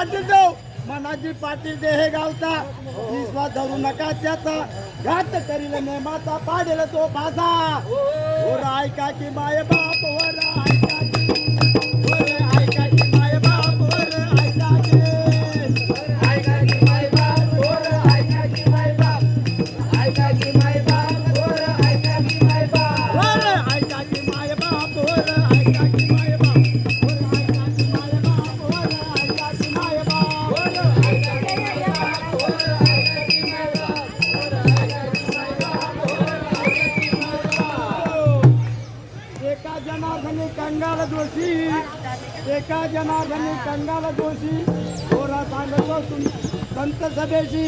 पाटील देव मनाची पाटील दे हे गावचा विश्वास धरू नका त्याचा घात करील नेमाचा पाडेल तो फासा वर ऐका की माय बाप वर ऐका की माय बाप वर ऐका की माय बाप वर ऐका की माय बाप ऐका की माय बाप वर ऐका की माय बाप वर ऐका की माय बाप वर ऐका की माय बाप वर ऐका की माय बाप वर ऐका की माय बाप एका जनार्दनी कंगाल दोषी एका जनार्दनी कंगाल दोषी थोरा सांगतो संत सभेशी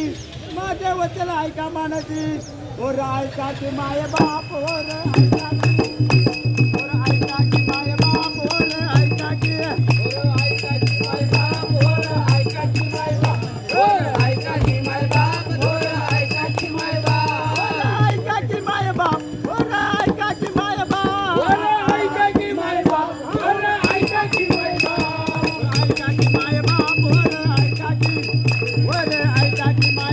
माझे वचन ऐका मानसी वर ऐका की माय बाप वर ऐका की माय बाप वर ऐका की माय बाप वर ऐका की माय बाप वर ऐका की माय बाप वर ऐका की माय बाप ऐका की माय बाप वर ऐका की माय बाप वर ऐका की माय बाप वर ऐका की माय बाप ऐका की माय बाप वर ऐका की ऐका की माय बाप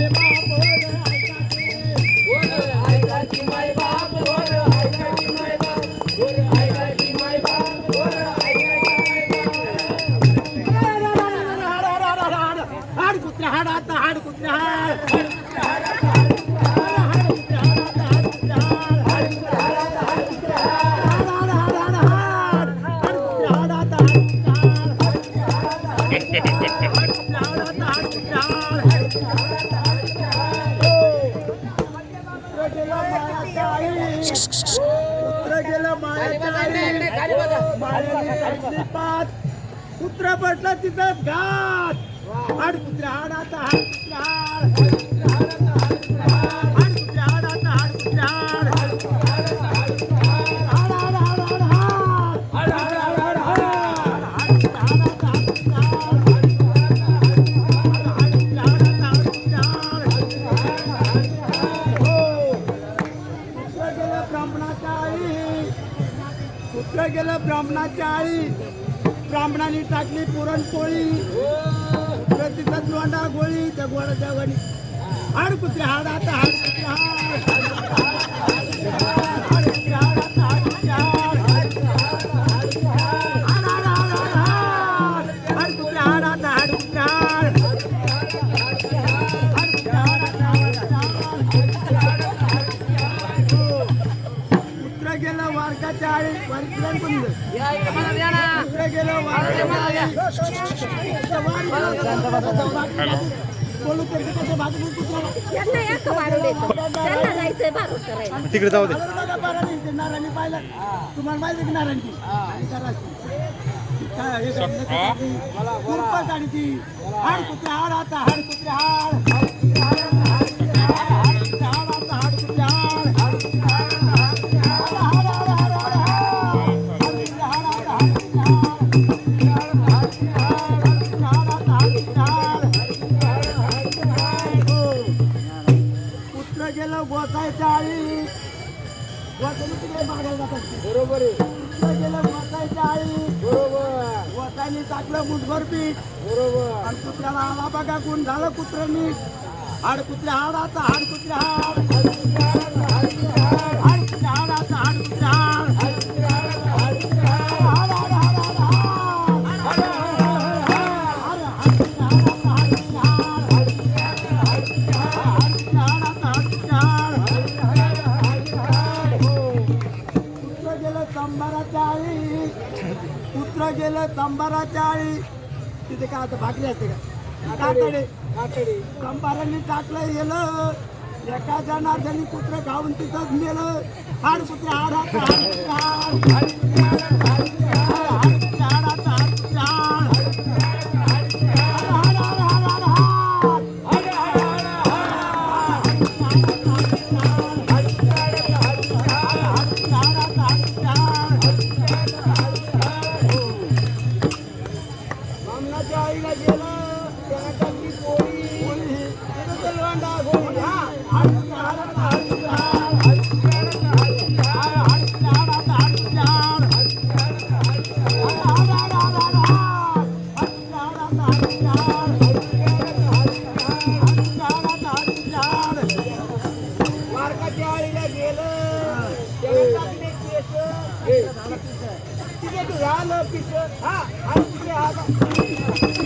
वर ऐका की माय बाप वर ऐका की माय बाप वर ऐका की माय बाप वर हाड कुत्रा हाड आता हाड कुत्रा कुत्रा पडला तिथं घात हाड कुत्रा हाड आता हाड कुत्रा हाड कुत्रा हाड आता हाड कुत्रा कुत्रा गेला ब्राह्मणाच्या आई ब्राह्मणाने टाकली पुरणपोळी तिथं दोंडा गोळी त्या गोळाच्या वणी हाड कुत्रे हाड आता हाड कुत्रे कुत्रा गेला वारकाच्या आई वारकीला तिकडे जाऊ दे नारायणी पाहिलं तुम्हाला माहिती की नारायणची आणि ती हाड कुत्रे हाड आता हाड कुत्रे हाड गोसायच्या आई तिकडे मागायला जातात बरोबर आहे गेलं गोसायच्या आई बरोबर गोसायनी टाकलं मुठभर पीठ बरोबर आणि कुत्र्याला आला बघा गुण झालं कुत्र नीट हाड कुत्रे हाड आता हाड कुत्रे हाड हाड कुत्रे हाड आता हाड कुत्रे हाड कुत्र गेलं कंबाराच्या आळी तिथे काय आता भाकरी असते का कातडे कंबारांनी टाकलं गेलं एका जनार्दनी कुत्र खाऊन तिथंच नेलं हाड कुत्रे हाड आईला गेलं त्याला टाकली पोळी तिथे तू झालं पिसं. हा आणि तिथे हा